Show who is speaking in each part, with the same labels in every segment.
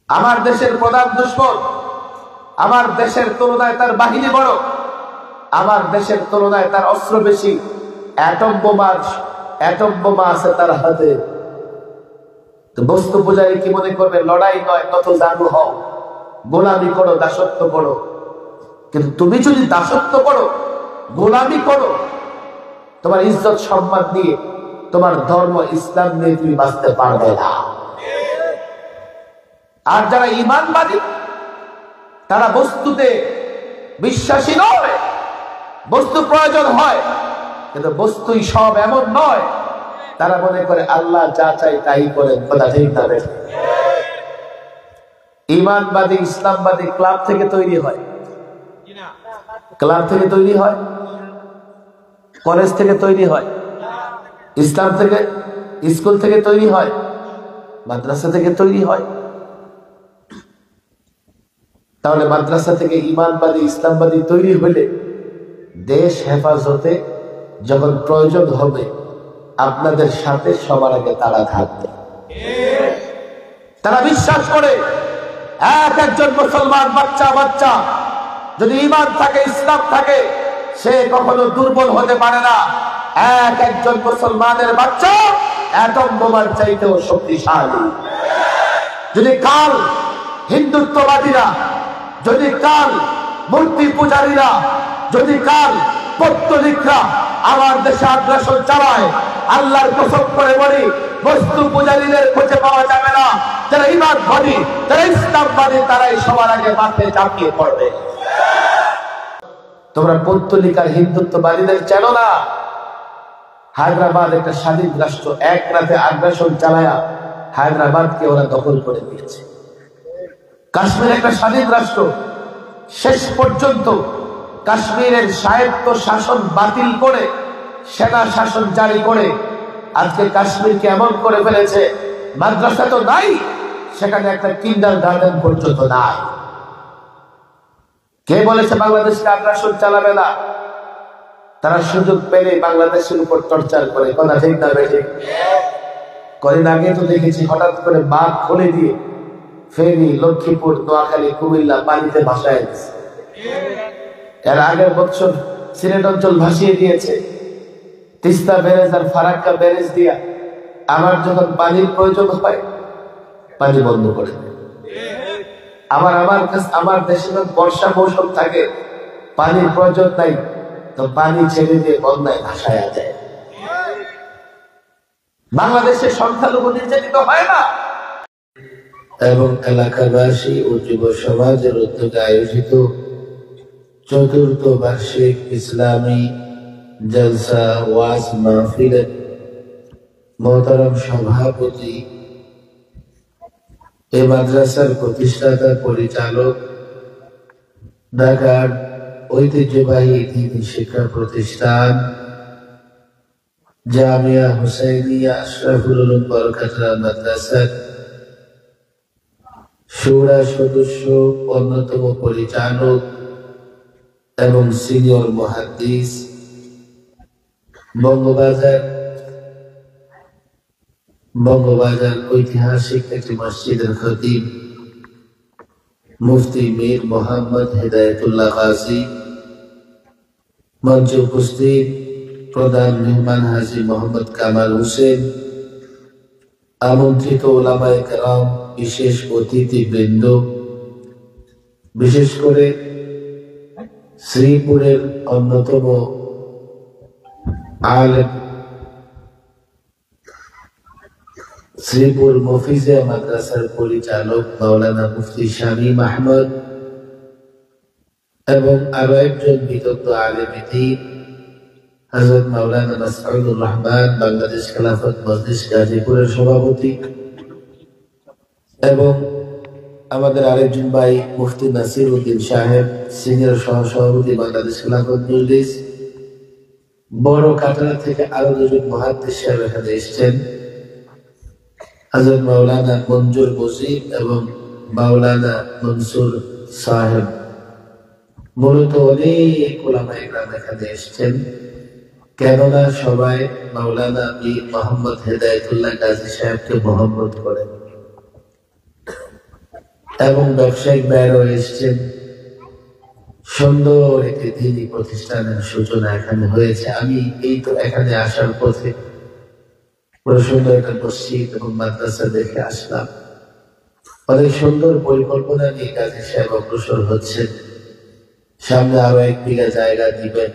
Speaker 1: আমার দেশের প্রধান দুশমন, আমার দেশের তুলনায় তার বাহিনী বড়, আমার দেশের তুলনায় তার অস্ত্র বেশি, অ্যাটম বোমা আছে তার হাতে। তো বস্তু পূজারী কি মনে করবে? লড়াই নয়, কত জাদু হও, গোলামি করো, দাসত্ব করো। কিন্তু তুমি যদি দাসত্ব করো, গোলামি করো, তোমার ইজ্জত সম্মান নিয়ে, তোমার ধর্ম ইসলাম নিয়ে তুমি বাঁচতে পারবে না। আর যারা ঈমানবাদী, তারা বস্তুতে বিশ্বাসী নয়। বস্তু প্রয়োজন হয়, কিন্তু বস্তুই সব এমন নয়। তারা মনে করে আল্লাহ যা চাই তাই করেন। কথা ঠিক না? ঈমানবাদী ইসলামবাদী ক্লাব থেকে তৈরি হয়, ক্লাব থেকে তৈরি হয়, কলেজ থেকে তৈরি হয়, ইসলাম থেকে, স্কুল থেকে তৈরি হয়, মাদ্রাসা থেকে তৈরি হয়। তাহলে মাদ্রাসা থেকে ঈমানবাদী ইসলামবাদী তৈরি হলে দেশ হেফাজতে যখন প্রয়োজন হবে, আপনাদের সাথে সবার আগে তারা থাকবে। তারা বিশ্বাস করে একজন মুসলমান বাচ্চা যদি ঈমান থাকে, ইসলাম থাকে, সে কখনো দুর্বল হতে পারে না। একজন মুসলমানের বাচ্চা অ্যাটম বোমার চাইতেও শক্তিশালী। যদি কাল হিন্দুত্ববাদীরা, যদি কাল মূর্তি পূজারীরা, যদি কাল পৌত্তলিকরা আমার দেশে আগ্রাসন চালায়, আল্লাহর কসম করে বলি, বস্তু পূজারীদের খুঁজে পাওয়া যাবে না। যারা ঈমানবাদী, যারা ইসলামবাদী, তারাই সবার আগে মাঠে ঝাঁপিয়ে পড়বে। তোমরা পৌত্তলিক আর হিন্দুত্ববাদীদের চেনো না। হায়দ্রাবাদ একটা স্বাধীন রাষ্ট্র, এক রাতে আগ্রাসন চালায়া হায়দ্রাবাদকে ওরা দখল করে দিয়েছে। কাশ্মীর একটা স্বাধীন রাষ্ট্র, শেষ পর্যন্ত কাশ্মীরের স্বায়ত্ত শাসন বাতিল করে সেনা শাসন জারি করে আজকে কাশ্মীরকে এমন করে ফেলেছে, মাদ্রাসা তো নাই, সেখানে একটা কিন্ডারগার্টেন পর্যন্ত নাই। কে বলেছে বাংলাদেশকে আগ্রাসন চালাবে না? তারা সুযোগ পেলে বাংলাদেশের উপর টর্চার করে। কথা ঠিক না? বেঠিক? কদিন আগে তো দেখেছি হঠাৎ করে বাঁধ খুলে দিয়ে ফেনী, লক্ষ্মীপুর, নোয়াখালী, কুমিল্লা পানিতে ভাসায় দিয়েছে। এর আগের বছর সিলেট অঞ্চল ভাসিয়ে দিয়েছে। তিস্তা ব্যারেজ আর ফারাক্কা ব্যারেজ দিয়া আমার যখন পানির প্রয়োজন হয়, পানি বন্ধ করে দেয়। আমার দেশে যখন বর্ষা মৌসুম থাকে, পানির প্রয়োজন নাই, তো পানি ছেড়ে দিয়ে বন্যায় ভাসায়া যায়। বাংলাদেশের সংখ্যালঘু নির্যাতিত হয় না। এবং এলাকাবাসী ও যুব সমাজের উদ্যোগে আয়োজিত চতুর্থ বার্ষিক ইসলামী জলসা ওয়াজ মাহফিলের মোহতারাম সভাপতি, এই মাদ্রাসার প্রতিষ্ঠাতা পরিচালক, ঢাকার ঐতিহ্যবাহী দীনী শিক্ষা প্রতিষ্ঠান জামিয়া হুসাইনিয়া আশরাফুল উলুম বরকাতরা মাদ্রাসার শুরা সদস্য, অন্যতম পরিচালক এবং সিনিয়র মুহাদ্দিস, বঙ্গবাজার ঐতিহাসিক একটি মসজিদের খতিব মুফতি মীর মোহাম্মদ হেদায়েতুল্লাহ গাজী, মঞ্চে উপস্থিত প্রধান মেহমান হাজী মোহাম্মদ কামাল হোসেন, আমন্ত্রিত উলামায়ে কেরাম, বিশেষ অতিথিবৃন্দ, বিশেষ করে শ্রীপুরের অন্যতম আলেম, শ্রীপুর মফিজিয়া মাদ্রাসার পরিচালক মাওলানা মুফতি শামীম আহমদ এবং আরো একজন বিদগ্ধ আলেম দ্বীন হযরত মাওলানা মাসউদুর রহমান, বাংলাদেশ খেলাফত মজলিস গাজীপুরের সভাপতি, এবং আমাদের আরেকজন ভাই মুফতি নাসির উদ্দিন সাহেব, সিনিয়র সহসভাপতি, বাংলাদেশ খেলাফত মজলিস। বড় কাটরা থেকে আরো দুজন মুহাদ্দিস সাহেব এখানে এসেছেন, হযরত মাওলানা মঞ্জুর মুজিব এবং মাওলানা মনসুর সাহেব। মূলত অনেক উলামায়ে কেরাম এখানে এসেছেন, কেননা সবাই মাওলানা মীর মোহাম্মদ হেদায়েতুল্লাহ গাজী সাহেবকে মহব্বত করেন।
Speaker 2: এবং ব্যবসায়িক ব্যয়ও এসছেন। সুন্দর একটি দিনী প্রতিষ্ঠানের সূচনা এখানে হয়েছে। আমি এই তো এখানে আসার পথে পুরো সুন্দর একটা মসজিদ এবং মাদ্রাসা দেখে আসলাম। অনেক সুন্দর পরিকল্পনা নিয়ে কাজী সাহেব অগ্রসর হচ্ছেন। সামনে আরো 1 বিঘা জায়গা দিবেন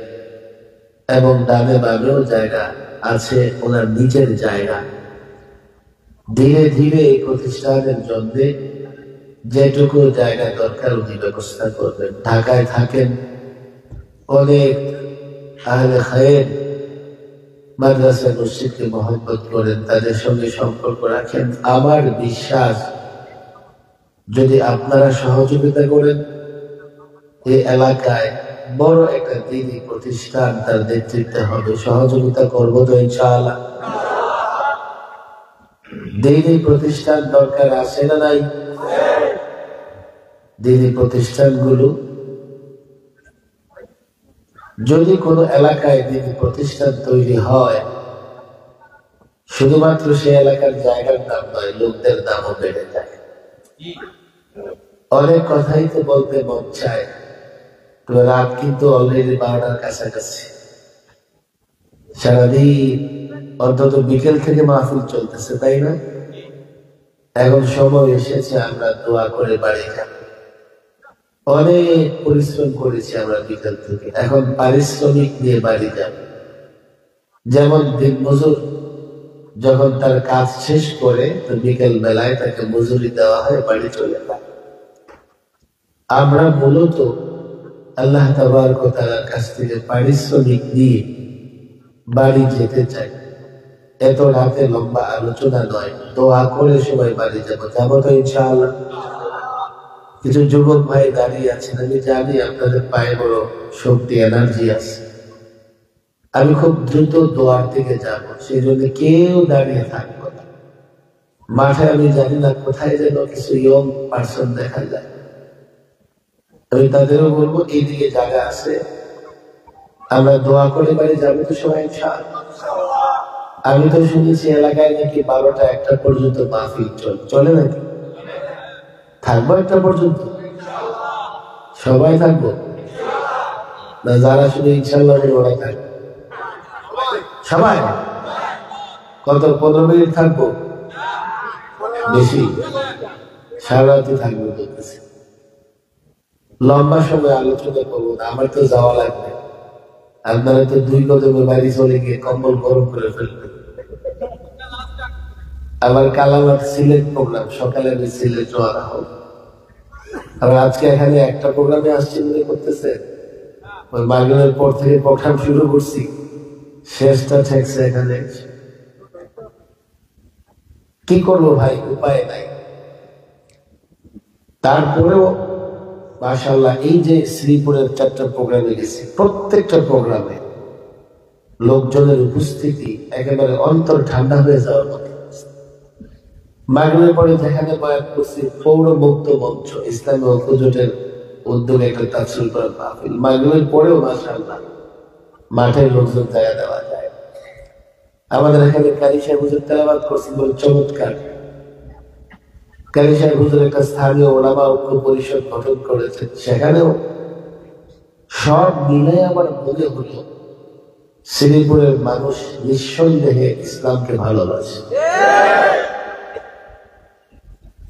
Speaker 2: এবং ডানে বামেও জায়গা আছে, ওনার নিজের জায়গা। ধীরে ধীরে এই প্রতিষ্ঠানের জন্য যেটুকু জায়গা দরকার উনি ব্যবস্থা করবেন। ঢাকায় থাকেন, অনেক আহলে খায়ের মাদ্রাসা মসজিদকে মহব্বত করেন, তাদের সঙ্গে সম্পর্ক রাখেন। আমার বিশ্বাস যদি আপনারা সহযোগিতা করেন, এই এলাকায় বড় একটা দিনী প্রতিষ্ঠান তার নেতৃত্বে হবে। সহযোগিতা করবো তো ইনশাআল্লাহ। দিনী প্রতিষ্ঠান দরকার আছে না নাই? দিনী প্রতিষ্ঠানগুলো যদি কোনো এলাকায় দিনী প্রতিষ্ঠান তৈরি হয়, শুধুমাত্র সেই এলাকার জায়গার দাম নয়, লোকদের দামও বেড়ে যায়। অনেক কথাই তো বলতে মন চায়, তো রাত কিন্তু অলরেডি 12টার কাছাকাছি। সারাদিন অন্তত বিকেল থেকে মাহফিল চলতেছে, তাই না? এখন সময় এসেছে আমরা দোয়া করে বাড়ি যাব। অনেক পরিশ্রম করেছি আমরা বিকেল থেকে, এখন পারিশ্রমিক নিয়ে বাড়ি যাব। যেমন দিনমজুর যখন তার কাজ শেষ করে তো বিকেল বেলায় তাকে মজুরি দেওয়া হয়, বাড়ি চলে যায়। আমরা মূলত আল্লাহ তাবারক ওয়া তাআলার কাছ থেকে পারিশ্রমিক নিয়ে বাড়ি যেতে চাই। এত রাতে লম্বা আলোচনা নয়, দোয়া করে সবাই বাড়ি যাবো। যাবো তো ইনশাআল্লাহ। কিছু যুবক ভাই দাঁড়িয়ে আছেন, আমি জানি আপনাদের পায়ে বড় শক্তি, এনার্জি আছে। আমি খুব দ্রুত দোয়ার দিকে যাব, সেই জন্য কেউ দাঁড়িয়ে থাকবো না। মাঠে আমি জানি না কোথায় যেন কিছু ইয়ং পার্সন দেখা যায়, আমি তাদেরও বলবো এইদিকে জায়গা আছে, আমরা দোয়া করে বাড়ি যাবো তো সবাই ইনশাআল্লাহ। আমি তো শুনেছি এলাকায় নাকি 12টা 1টা পর্যন্ত মাহফিল চলে নাকি? থাকবো 1টা পর্যন্ত? সবাই থাকবো না? যারা শুধু ইনশাআল্লাহ ওরা থাকবে? সবাই কত 15 মিনিট থাকবো? বেশি? সারা রাতে থাকবো বলতেছি। লম্বা সময় আলোচনা করবো না, আমার তো যাওয়া লাগবে। আপনারা তো 2 কদমে বাড়ি চলে গিয়ে কম্বল গরম করে ফেলবেন। আবার কালামার সিলেট প্রোগ্রাম, সকালে আমি সিলেট রওনা হব। আবার আজকে এখানে একটা প্রোগ্রামে আসছি মনে করতেছে, ওই মাগরিবের পর থেকে প্রোগ্রাম শুরু করছি, শেষটা ঠেকছে এখানে। কি করবো ভাই, উপায় নাই। তারপরেও মাশাআল্লাহ এই যে শ্রীপুরের 4টা প্রোগ্রামে গেছি, প্রত্যেকটা প্রোগ্রামে লোকজনের উপস্থিতি একেবারে অন্তর ঠান্ডা হয়ে যাওয়ার মতো। মাগরিবের পরে যেখানে বয়ান করছি, পৌর মুক্ত মঞ্চ, ইসলামী ঐক্য জোটের উদ্যোগে একটা তাফসীর করার মাহফিল। মাগরিবের পরেও মাশাআল্লাহ মাঠের লোকজন জায়গা দেওয়া যায়। আমাদের এখানে কারি সাহেব হুজুর তেলাওয়াত করছেন, বলে চমৎকার। কারি সাহেব হুজুর একটা স্থানীয় ওলামা ঐক্য পরিষদ গঠন করেছেন, সেখানেও সব মিলে আমার মনে হলো শ্রীপুরের মানুষ নিঃসন্দেহে ইসলামকে ভালোবাসে।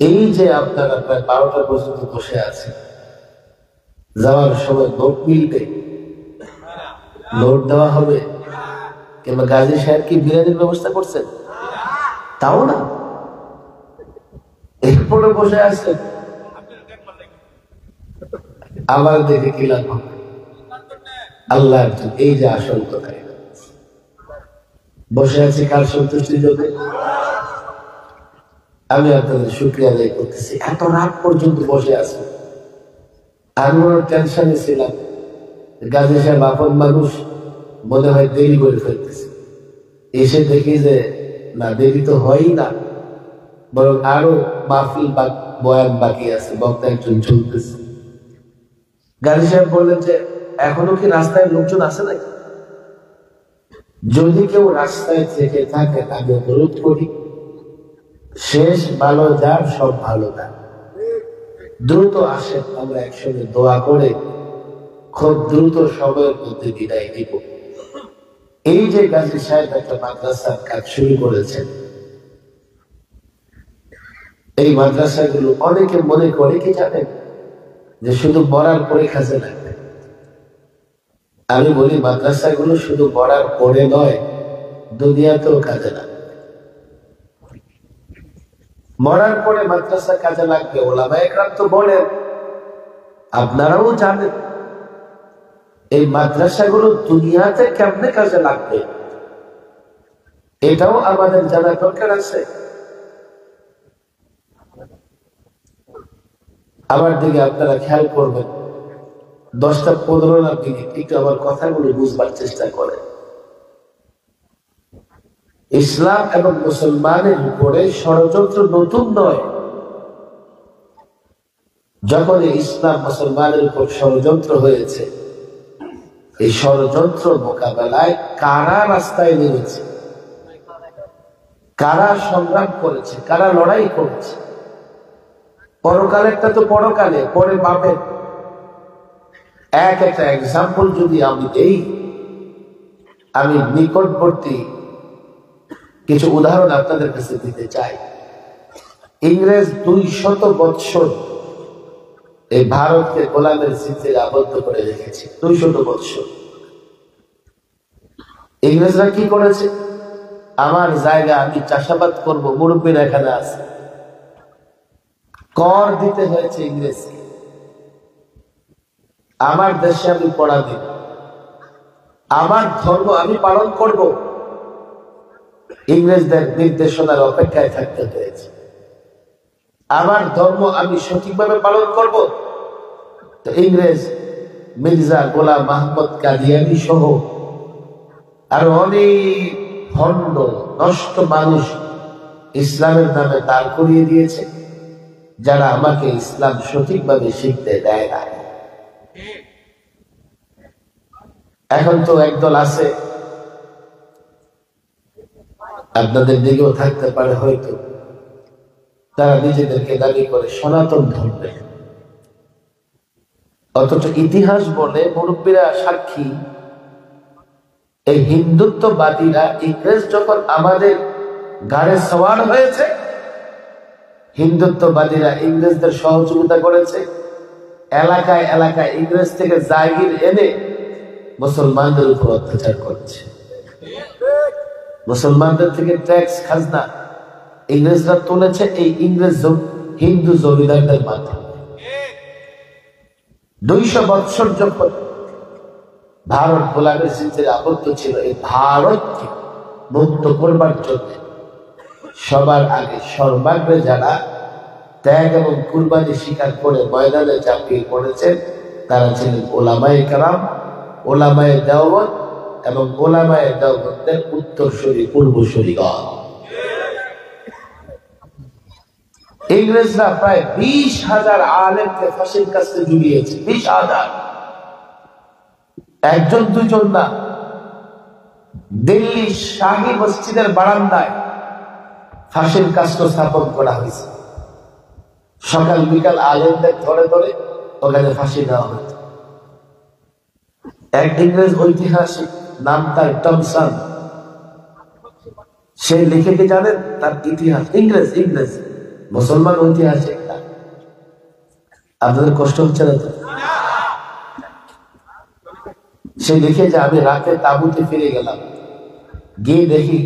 Speaker 2: এই যে আপনারা প্রায় 12টা পর্যন্ত বসে আছে, যাওয়ার সময় নোট মিলবে, নোট দেওয়া হবে, কিংবা গাজী সাহেব কি বিরিয়ানির ব্যবস্থা করছেন? তাও না, এরপরে বসে আছেন, আবার দেখে কি লাভ হবে? আল্লাহর জন্য। এই যে আসল কথা, বসে আছি কার সন্তুষ্টির জন্য? আমি আপনাদের শুকরিয়া আদায় করতেছি, এত রাত পর্যন্ত বসে আছি। আমি বড় টেনশনে ছিলাম, গাজী সাহেব আপন মানুষ, মনে হয় দেরি করে ফেলতেছে। এসে দেখি যে না, দেরি তো হয়ই না, বরং আরো মাহফিল বয়ান বাকি আছে, বক্তা একজন চলতেছে। গাজী সাহেব বললেন যে এখনো কি রাস্তায় লোকজন আছে নাকি? যদি কেউ রাস্তায় থেকে থাকে আমি অনুরোধ করি, শেষ ভালো যার সব ভালো যার। দ্রুত আসেন, আমরা একসঙ্গে দোয়া করে খুব দ্রুত সময়ের মধ্যে বিদায় দিব। এই যে গাজী সাহেব একটা মাদ্রাসার কাজ শুরু করেছেন, এই মাদ্রাসাগুলো অনেকে মনে করে কি জানেন যে শুধু মরার পরে কাজে লাগবে। আমি বলি মাদ্রাসাগুলো শুধু মরার পরে নয়, দুনিয়াতেও কাজে লাগবে। মরার পরে মাদ্রাসা কাজে লাগবে, ওলামায়ে কেরাম তো বলেন, আপনারাও জানেন। এই মাদ্রাসাগুলো দুনিয়াতে কেমনে কাজে লাগবে এটাও আমাদের জানা দরকার আছে। আমার দিকে আপনারা খেয়াল করবেন, 10টা 15 মিনিট একটু আমার কথাগুলো বুঝবার চেষ্টা করেন। ইসলাম এবং মুসলমানের উপরে ষড়যন্ত্র নতুন নয়। যখন ইসলাম মুসলমানের উপর ষড়যন্ত্র হয়েছে, এই ষড়যন্ত্র মোকাবেলায় কারা রাস্তায় নেমেছে, কারা সংগ্রাম করেছে, কারা লড়াই করেছে। পরকালেরটা তো পরকালে, পরে পাবেন। একটা এক্সাম্পল যদি আমি দেই, আমি নিকটবর্তী কিছু উদাহরণ আপনাদের কাছে দিতে চাই। ইংরেজ 200 বৎসর এই ভারতকে গোলামের চিত্রে আবদ্ধ করে রেখেছে। 200 বৎসর ইংরেজরা কি করেছে? আমার জায়গা, আমি চাষাবাদ করবো, মুরব্বীরা এখানে আছে, কর দিতে হয়েছে ইংরেজকে। আমার দেশে আমি পড়া দিব, আমার ধর্ম আমি পালন করব, ইংরেজদের নির্দেশনার অপেক্ষায় থাকতে হয়েছে। আমার ধর্ম আমি সঠিকভাবে পালন করব, তো ইংরেজ মির্জা গোলাম মাহমুদ কাদিয়ানী সহ আর অনেক ভণ্ড নষ্ট মানুষ ইসলামের নামে দাঁড় করিয়ে দিয়েছে, যারা আমাকে ইসলাম সঠিকভাবে শিখতে দেয় না। এখন তো একদল আছে, আপনাদের দিকেও থাকতে পারে হয়তো, তারা নিজেদেরকে দাবি করে সনাতন ধর্মে, অথচ ইতিহাস বলে, মুরব্বীরা সাক্ষী, এই হিন্দুত্ববাদীরা ইংরেজ যখন আমাদের গাড়ে সওয়ার হয়েছে, হিন্দুত্ববাদীরা ইংরেজদের সহযোগিতা করেছে, এলাকায় এলাকায় ইংরেজ থেকে জায়গির এনে মুসলমানদের উপর অত্যাচার করেছে। মুসলমানদের থেকে ট্যাক্স খাজনা ইংরেজরা তুলেছে এই ইংরেজ হিন্দু জমিদারদের মাধ্যমে। 200 বৎসর যখন ভারত গোলামের চিত্রে আবদ্ধ ছিল, এই ভারতকে মুক্ত করবার জন্য সবার আগে সর্বাগ্রে যারা ত্যাগ এবং কুরবানি স্বীকার করে ময়দানে ঝাঁপিয়ে পড়েছেন, তারা ছিলেন ওলামায়ে কেরাম, ওলামায়ে দেওবন্দ এবং ওলামায়ে দেওবন্দের উত্তরসূরি পূর্বসূরিগণ। ইংরেজরা প্রায় 20,000 আলেমকে ফাঁসির কাছে ঝুলিয়েছে। 20,000, একজন দুজন না। দিল্লি শাহী মসজিদের বারান্দায় ফাঁসির কাস্ট স্থাপন করা হয়েছে। সকাল বিকাল আলেমদের ধরে ধরে ওখানে ফাঁসি দেওয়া হতো। এক ইংরেজ ঐতিহাসিক, নাম তার টমসন, সে লিখে কি জানেন তার ইতিহাস? ইংরেজ মুসলমান ঐতিহাসিক। আপনাদের কষ্ট হচ্ছে না তো? সে লিখে যে আমি রাতে তাঁবুতে ফিরে গেলাম, গিয়ে দেখি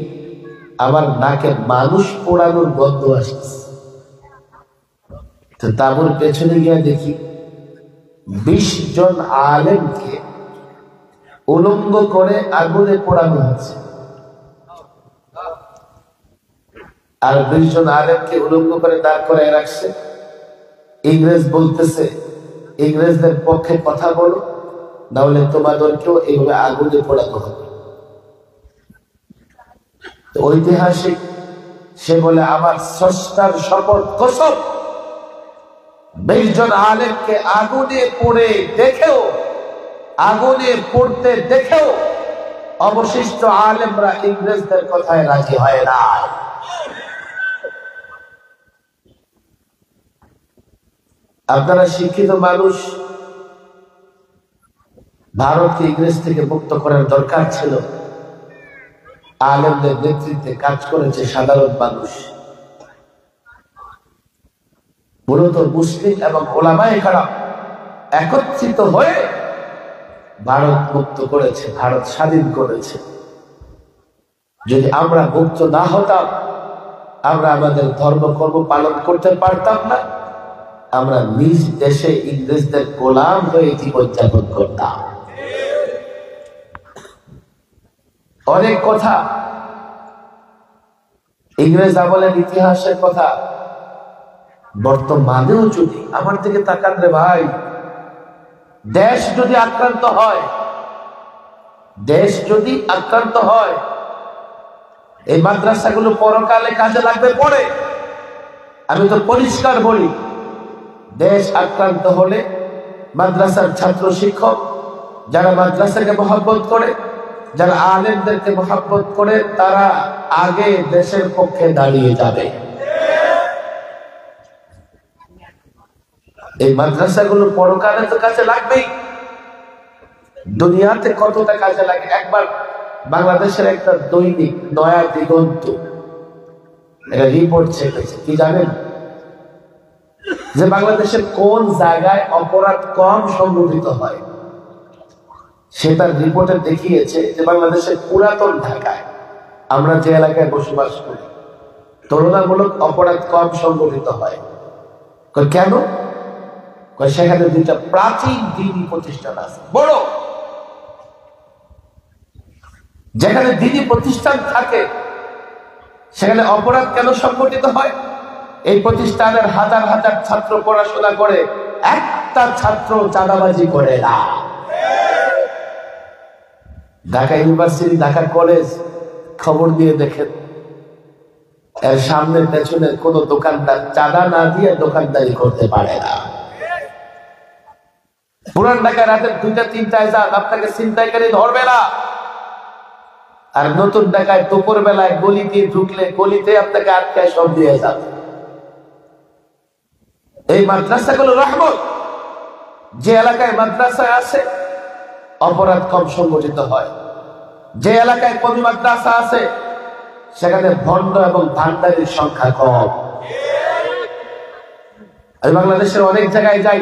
Speaker 2: আমার নাকে মানুষ পোড়ানোর গন্ধ আসছে। তো তাঁবুর পেছনে গিয়ে দেখি 20 জন আলেমকে উলঙ্গ করে আগুনে পোড়ানো হচ্ছে। আর 20 জন আলেমকে উলঙ্গ করে দাঁড় করে রাখছে। ইংরেজ বলতেছে, ইংরেজদের পক্ষে কথা বলো, না হলে তোমাদেরকেও এইভাবে আগুনে পোড়ানো হবে। ঐতিহাসিক সে বলে, আমার স্রষ্টার শপথ কসম, 20 জন আলেমকে আগুনে পড়ে দেখেও, আগুনে পড়তে দেখেও অবশিষ্ট আলেমরা ইংরেজদের কথায় রাজি হয় না। আপনারা শিক্ষিত মানুষ, ভারতকে ইংরেজ থেকে মুক্ত করার দরকার ছিল। আলেমদের নেতৃত্বে কাজ করেছে সাধারণ মানুষ। মূলত মুসলিম এবং ওলামায়ে কেরাম একত্রিত হয়ে ভারত মুক্ত করেছে, ভারত স্বাধীন করেছে। যদি আমরা মুক্ত না হতাম, আমরা আমাদের ধর্মকর্ম পালন করতে পারতাম না, আমরা নিজ দেশে ইংরেজদের গোলাম হয়ে জীবনযাপন করতাম। অনেক কথা, ইংরেজ আমলের ইতিহাসের কথা বর্তমানেও যদি আমার দিকে তাকান রে ভাই, দেশ যদি আক্রান্ত হয়, দেশ যদি আক্রান্ত হয়, এই মাদ্রাসাগুলো পরকালে কাজে লাগবে পড়ে। আমি তো পরিষ্কার বলি, দেশ আক্রান্ত হলে মাদ্রাসার ছাত্র শিক্ষক যারা মাদ্রাসাকে মহব্বত করে, যারা আলেমদেরকে মহব্বত করে, তারা আগে দেশের পক্ষে দাঁড়িয়ে যাবে। এই মাদ্রাসাগুলো পরকালে তো কাজে লাগবেই, দুনিয়াতে কতটা কাজে লাগে। একবার বাংলাদেশের একটা দৈনিক নয়া দিগন্ত একটা রিপোর্ট ছেপেছে, কি জানেন? যে বাংলাদেশের কোন জায়গায় অপরাধ কম সংঘটিত হয়, সেটা রিপোর্টে দেখিয়েছে যে বাংলাদেশের পুরাতন ঢাকায়, আমরা যে এলাকায় বসবাস করি, তুলনামূলক অপরাধ কম সংঘটিত হয়। কেন? সেখানে দুইটা প্রাচীন দিনী প্রতিষ্ঠান আছে বড়। যেখানে দিনী প্রতিষ্ঠান থাকে সেখানে অপরাধ কেন সংঘটিত হয়? এই প্রতিষ্ঠানের হাজার হাজার ছাত্র পড়াশোনা করে, একটা ছাত্র চাঁদাবাজি করে না। ঢাকা ইউনিভার্সিটি, ঢাকা কলেজ, খবর দিয়ে দেখেন, এর সামনে পেছনে কোন দোকানদার চাঁদা না দিয়ে দোকানদারি করতে পারে না। পুরান ঢাকায় রাতের 2টা-3টায় যান, আপনাকে ছিনতাইকারী ধরবে না। আর নতুন ঢাকায় দুপুর বেলায় গলিতে ঢুকলে গলিতে আপনাকে আটকায় সব দিয়ে যাবে। এই মাদ্রাসাগুলো রহমত। যে এলাকায় মাদ্রাসা আছে অপরাধ কম সংঘটিত হয়। যে এলাকায় কমি মাদ্রাসা আছে সেখানে ভণ্ড এবং ভান্ডারির সংখ্যা কম। আমি বাংলাদেশের অনেক জায়গায় যাই,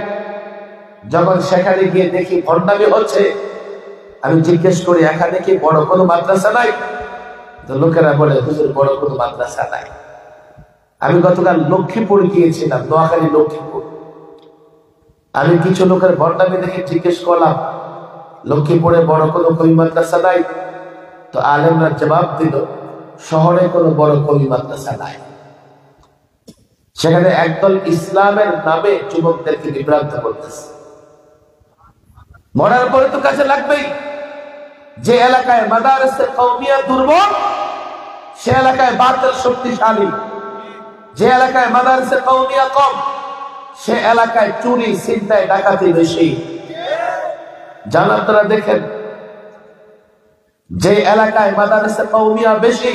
Speaker 2: যখন সেখানে গিয়ে দেখি ভণ্ডামি হচ্ছে, আমি জিজ্ঞেস করি এখানে কি বড় কোনো মাদ্রাসা নাই? তো লোকেরা বলে হুজুর বড় কোনো মাদ্রাসা নাই। আমি গতকাল লক্ষ্মীপুর গিয়েছিলাম, নোয়াখালী লক্ষ্মীপুর। আমি কিছু লোকের ভণ্ডামি দেখে জিজ্ঞেস করলাম লক্ষ্মীপুরে বড় কোনো কবি মাদ্রাসা নাই? তো আলেমরা জবাব দিল শহরে কোনো বড় কবি মাদ্রাসা নাই। সেখানে একদল ইসলামের নামে যুবকদেরকে বিভ্রান্ত করতেছে। মরার পরে তো কাজে লাগবেই। যে এলাকায় মাদারিসে কওমিয়া দুর্বল, সে এলাকায় বাতিল শক্তিশালী। যে এলাকায় মাদারিসে কওমিয়া কম, সে এলাকায় চুরি, ছিনতাই, ডাকাতি বেশি। জান আপনারা দেখেন, যে এলাকায় মাদারিসে কওমিয়া বেশি,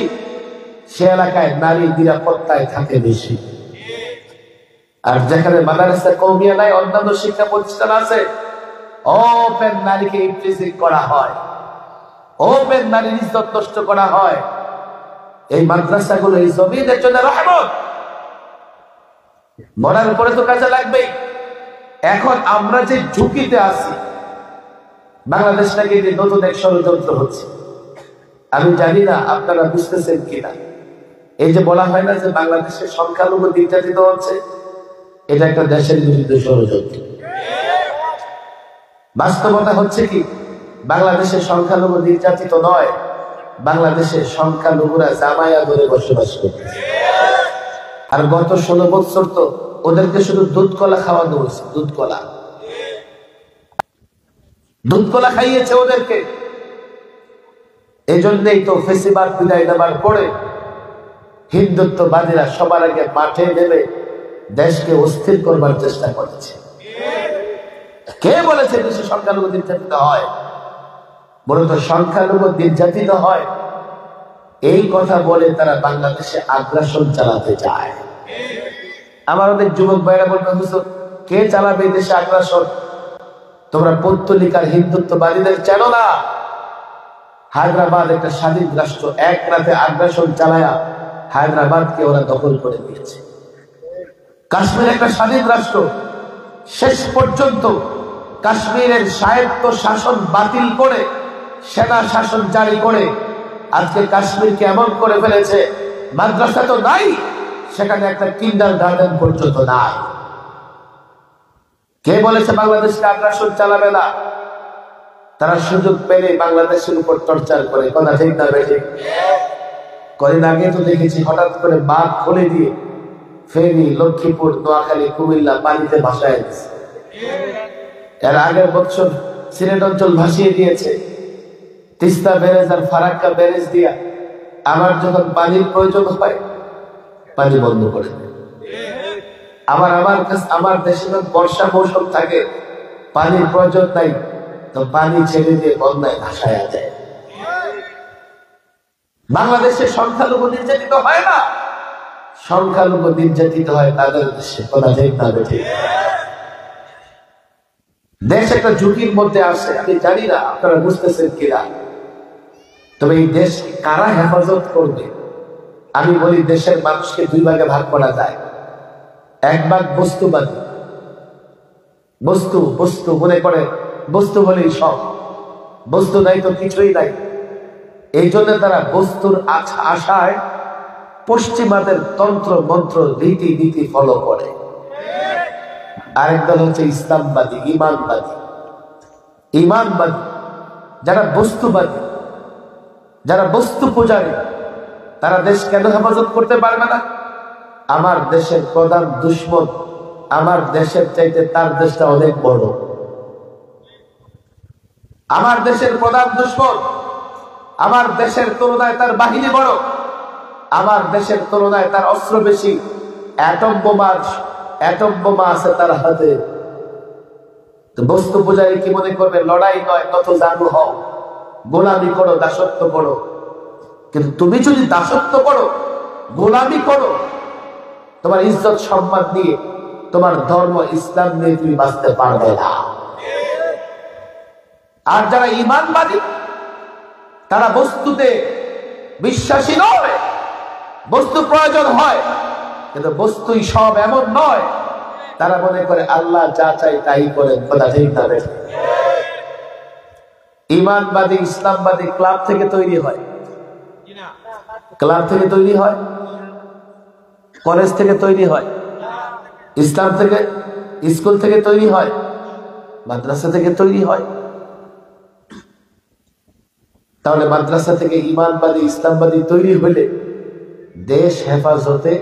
Speaker 2: সে এলাকায় নারী নিরাপত্তায় থাকে বেশি। আর যেখানে মাদারিসে কওমিয়া নাই, অন্যান্য শিক্ষা প্রতিষ্ঠান আছে, ওপেন নারীকে ইমপ্রিজিং করা হয়, ওপেন নারীর ইজ্জত নষ্ট করা হয়। এই মাদ্রাসাগুলো এই জমিনের জন্য রহমত। মরার পরে তো কাজে লাগবেই। এখন আমরা যে ঝুঁকিতে আছি, বাংলাদেশ নাকি নতুন এক ষড়যন্ত্র হচ্ছে। আমি জানি না আপনারা বুঝতেছেন কিনা। এই যে বলা হয় না যে বাংলাদেশের সংখ্যালঘু নির্যাতিত হচ্ছে, এটা একটা দেশের বিরুদ্ধে ষড়যন্ত্র। বাস্তবতা হচ্ছে কি, বাংলাদেশের সংখ্যালঘু নির্যাতিত নয়, বাংলাদেশের সংখ্যালঘুরা জামায়া ধরে বসবাস করতেছে। আর গত 16 বছর তো ওদেরকে শুধু দুধ কলা খাওয়ানো হয়েছে। দুধ কলা খাইয়েছে ওদেরকে। এই জন্যই তো ফেসিবাদ বিদায় নেবার পরে হিন্দুত্ববাদীরা সবার আগে মাঠে নেমে দেশকে অস্থির করবার চেষ্টা করেছে। কে বলেছে দেশে সংখ্যালঘু নির্যাতিত হয়? মূলত সংখ্যালঘু নির্যাতিত হয় এই কথা বলে তারা বাংলাদেশে আগ্রাসন চালাতে চায়। আমার অনেক যুবক ভাইরা বলবে হুজুর কে চালাবে এই দেশে আগ্রাসন? তোমরা পৌত্তলিকার হিন্দুত্ববাদীদের চেনো না। হায়দ্রাবাদ একটা স্বাধীন রাষ্ট্র, এক রাতে আগ্রাসন চালায়া হায়দ্রাবাদকে ওরা দখল করে দিয়েছে। কাশ্মীর একটা স্বাধীন রাষ্ট্র, শেষ পর্যন্ত কাশ্মীরের স্বায়ত্ত শাসন বাতিল করে সেনা শাসন জারি করে আজকে কাশ্মীরকে এমন করে ফেলেছে, মাদ্রাসা তো নাই, সেখানে একটা কিন্ডার গার্ডেন পর্যন্ত নাই। কে বলেছে বাংলাদেশকে আগ্রাসন চালাবে না? তারা সুযোগ পেলে বাংলাদেশের উপর টর্চার করে, কথা ঠিক না বেঠিক? কদিন আগে তো দেখেছি হঠাৎ করে বাঁধ খুলে দিয়ে ফেনী, লক্ষ্মীপুর, নোয়াখালী, কুমিল্লা পানিতে ভাসায় দিয়েছে। এর আগের বছর সিলেট অঞ্চল ভাসিয়ে দিয়েছে। তিস্তা ব্যারেজ আর ফারাক্কা ব্যারেজ দিয়া আমার যখন পানির প্রয়োজন হয় পানি বন্ধ করে দেয়। আমার দেশে যখন বর্ষা মৌসুম থাকে, পানির প্রয়োজন নাই, তো পানি ছেড়ে দিয়ে বন্যায় ভাসায়া যায়। বাংলাদেশে সংখ্যালঘু নির্যাতিত হয় না, সংখ্যালঘু নির্যাতিত হয় তাদের দেশে, কথা ঠিক না ঠিক? দেশ একটা ঝুঁকির মধ্যে আসে, আমি জানি না আপনারা বুঝতেছেন কিনা। তবে এই দেশ কারা হেফাজত করবে? আমি বলি দেশের মানুষকে দুই ভাগে ভাগ করা যায়। এক ভাগ বস্তুবাদী, বস্তু বস্তু মনে করে বস্তু বলেই সব, বস্তু নাই তো কিছুই নাই। এই জন্য তারা বস্তুর আশায় পশ্চিমাদের তন্ত্র মন্ত্র রীতি নীতি ফলো করে। আরেক দল হচ্ছে ইসলামবাদী, ইমানবাদী। ইমানবাদী যারা বস্তুবাদী, যারা বস্তু পূজারী, তারা দেশ কেন হেফাজত করতে পারবে না? আমার দেশের প্রধান দুশ্মন আমার দেশের চাইতে তার দেশটা অনেক বড়। আমার দেশের প্রধান দুশ্মন আমার দেশের তুলনায় তার বাহিনী বড়, আমার দেশের তুলনায় তার অস্ত্র বেশি। অ্যাটম বোমা আছে তার হাতে। তো বস্তু পূজারী কি মনে করবে? লড়াই নয়, কত জানু হও, গোলামি করো, দাসত্ব করো। কিন্তু তুমি যদি দাসত্ব করো, গোলামি করো, তোমার ইজ্জত সম্মান নিয়ে, তোমার ধর্ম ইসলাম নিয়ে তুমি বাঁচতে পারবে না। আর যারা ইমানবাদী তারা বস্তুতে বিশ্বাসী নয়। বস্তু প্রয়োজন হয়, কিন্তু বস্তুই সব এমন নয়। তারা মনে করে আল্লাহ যা চাই তাই করেন, কথা ঠিক না? ইমানবাদী ইসলামবাদী ক্লাব থেকে তৈরি হয়, ক্লাব থেকে তৈরি হয়, কলেজ থেকে তৈরি হয়, ইসলাম থেকে, স্কুল থেকে তৈরি হয়, মাদ্রাসা থেকে তৈরি হয়। তাহলে মাদ্রাসা থেকে ইমানবাদী ইসলামবাদী তৈরি হলে দেশ হেফাজতে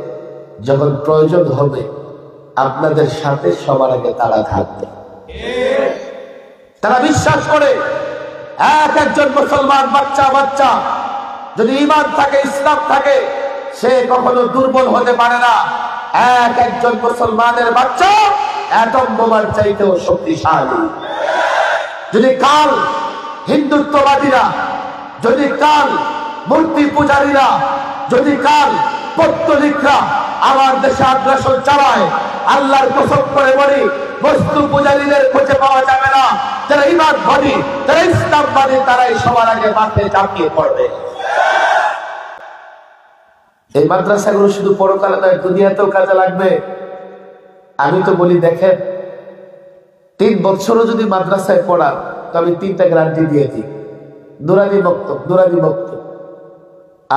Speaker 2: যখন প্রয়োজন হবে আপনাদের সাথে সবার আগে তারা থাকবে। তারা বিশ্বাস করে একজন মুসলমান বাচ্চা যদি ঈমান থাকে, ইসলাম থাকে, সে কখনো দুর্বল হতে পারে না। একজন মুসলমানের বাচ্চা অ্যাটম বোমার চাইতেও শক্তিশালী। যদি কাল হিন্দুত্ববাদীরা, যদি কাল মূর্তি পূজারীরা, যদি কাল পৌত্তলিকরা আমার দেশে আগ্রাসন চালায়, আল্লাহর কসম করে বলি বস্তু পূজারীদের খুঁজে পাওয়া যাবে না। যারা ঈমানবাদী, যারা ইসলামবাদী, তারাই সবার আগে মাঠে ঝাঁপিয়ে পড়বে। এই মাদ্রাসাগুলো শুধু পরকালে নয়, দুনিয়াতেও কাজে লাগবে। আমি তো বলি দেখেন, 3 বছরও যদি মাদ্রাসায় পড়া, তো আমি 3টা গ্যারান্টি দিয়ে দিই। নুরানি বক্তব্য,